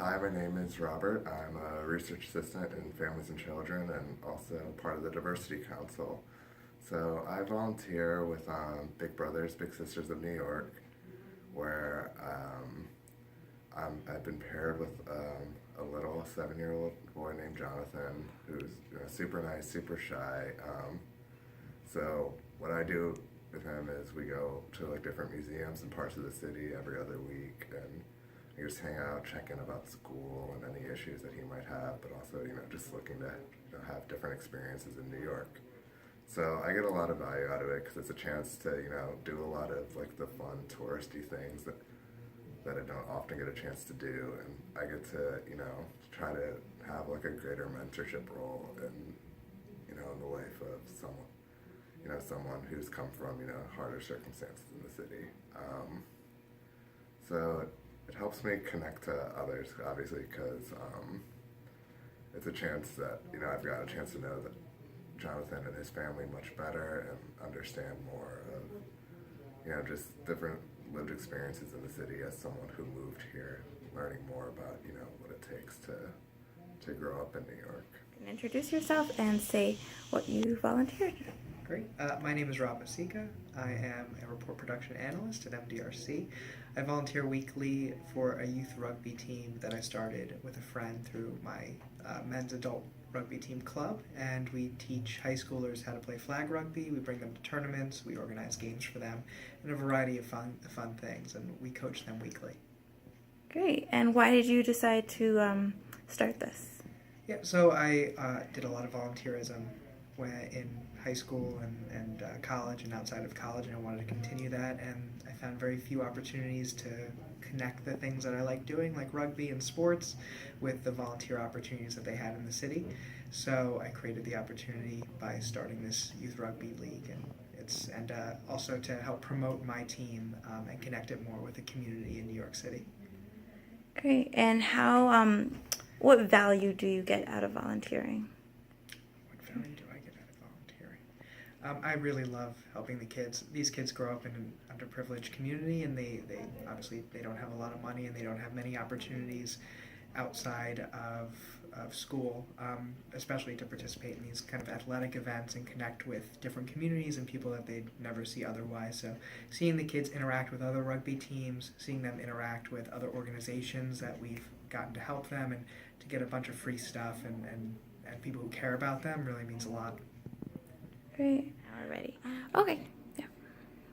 Hi, my name is Robert. I'm a research assistant in Families and Children and also part of the Diversity Council. So I volunteer with Big Brothers Big Sisters of New York, where I've been paired with a little 7-year-old boy named Jonathan, who's super nice, super shy. So what I do with him is we go to like different museums and parts of the city every other week, and we just hang out, check in about school and any issues that he might have, but also just looking to have different experiences in New York. So I get a lot of value out of it because it's a chance to do a lot of like the fun touristy things that I don't often get a chance to do, and I get to try to have like a greater mentorship role in the life of someone who's come from harder circumstances in the city. So it helps me connect to others, obviously, because it's a chance that I've got a chance to know that Jonathan and his family much better and understand more of just different lived experiences in the city as someone who moved here, learning more about what it takes to grow up in New York. And introduce yourself and say what you volunteered. Great. My name is Rob Masika. I am a report production analyst at MDRC. I volunteer weekly for a youth rugby team that I started with a friend through my men's adult rugby team club, and we teach high schoolers how to play flag rugby. We bring them to tournaments, we organize games for them, and a variety of fun things, and we coach them weekly. Great. And why did you decide to start this? Yeah, so I did a lot of volunteerism in high school and college and outside of college, and I wanted to continue that, and I found very few opportunities to connect the things that I like doing, like rugby and sports, with the volunteer opportunities that they had in the city. So I created the opportunity by starting this youth rugby league, and also to help promote my team and connect it more with the community in New York City. Great. And what value do you get out of volunteering? What value do I get out of volunteering? I really love helping the kids. These kids grow up in an underprivileged community, and they obviously they don't have a lot of money, and they don't have many opportunities outside of school, especially to participate in these kind of athletic events and connect with different communities and people that they'd never see otherwise. So seeing the kids interact with other rugby teams, seeing them interact with other organizations that we've gotten to help them, and to get a bunch of free stuff and people who care about them really means a lot. Great. Now we're ready. Okay. Yeah.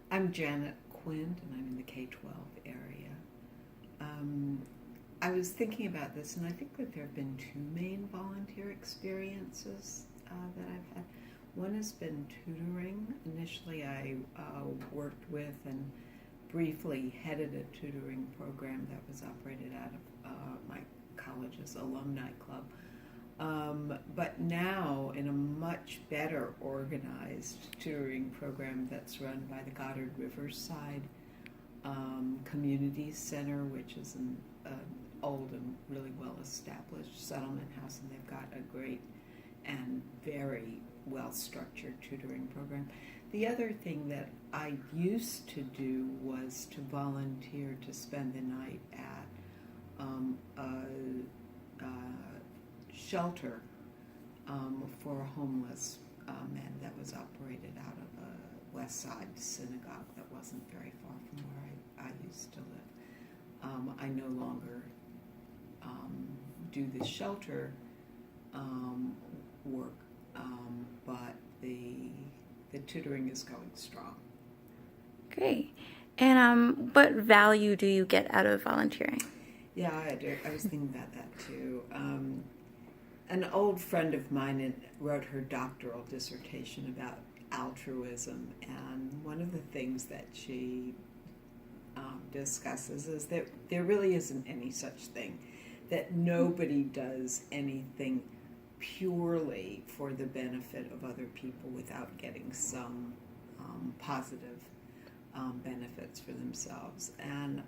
I'm Janet Quinn, and I'm in the K-12 area. I was thinking about this, and I think that there have been two main volunteer experiences that I've had. One has been tutoring. Initially, I worked with and briefly headed a tutoring program that was operated out of my college's alumni club. But now in a much better organized tutoring program that's run by the Goddard Riverside Community Center, which is an old and really well-established settlement house, and they've got a great and very well-structured tutoring program. The other thing that I used to do was to volunteer to spend the night at a shelter for homeless men that was operated out of a West Side synagogue that wasn't very far from where I used to live. I no longer do the shelter work, but the tutoring is going strong. Great. And what value do you get out of volunteering? Yeah, I was thinking about that too. An old friend of mine wrote her doctoral dissertation about altruism, and one of the things that she discusses is that there really isn't any such thing, that nobody does anything purely for the benefit of other people without getting some positive benefits for themselves. And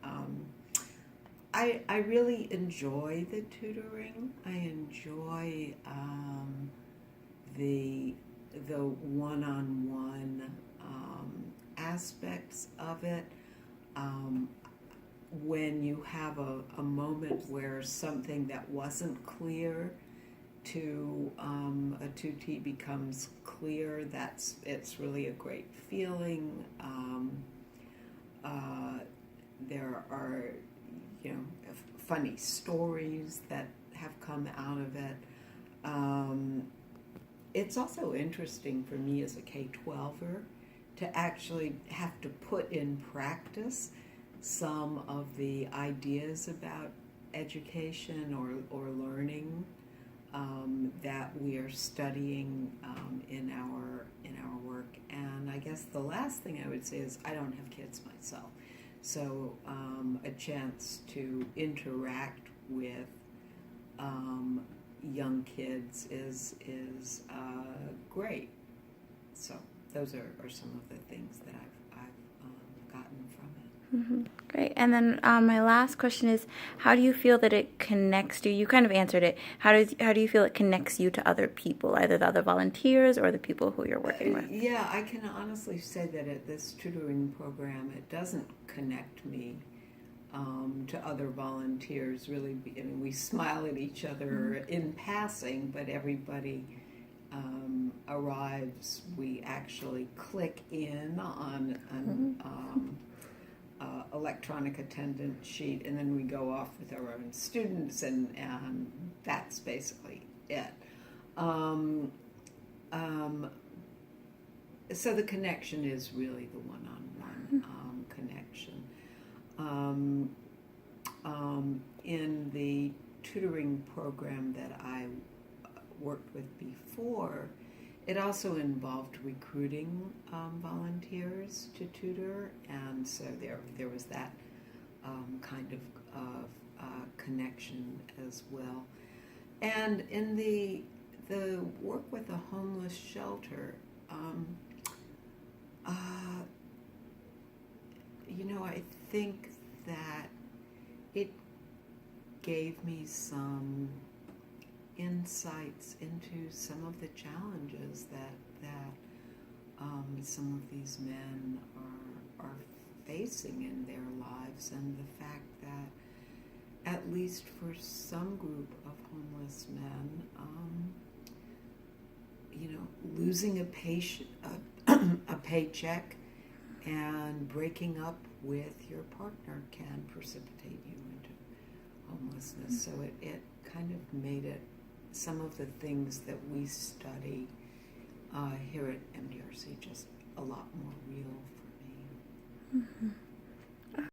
I really enjoy the tutoring. I enjoy the one-on-one aspects of it. when you have a moment where something that wasn't clear to a tutee becomes clear, it's really a great feeling. There are, funny stories that have come out of it. It's also interesting for me as a K-12er to actually have to put in practice some of the ideas about education or learning that we are studying in our work. And I guess the last thing I would say is I don't have kids myself, so a chance to interact with young kids is great. So those are some of the things that I've gotten from it. Mm-hmm. Great. And then my last question is, how do you feel that it connects you? You kind of answered it. How do you feel it connects you to other people, either the other volunteers or the people who you're working with? Yeah, I can honestly say that at this tutoring program, it doesn't connect me to other volunteers. Really, we smile at each other in passing, but everybody arrives. We actually click in on an electronic attendance sheet, and then we go off with our own students, and that's basically it. So the connection is really the one-on-one connection. In the tutoring program that I worked with before, it also involved recruiting volunteers to tutor, and so there was that kind of connection as well. And in the work with the homeless shelter, I think that it gave me some insights into some of the challenges that some of these men are facing in their lives, and the fact that at least for some group of homeless men, losing a paycheck and breaking up with your partner can precipitate you into homelessness. So it kind of made it some of the things that we study here at MDRC just a lot more real for me. Mm-hmm.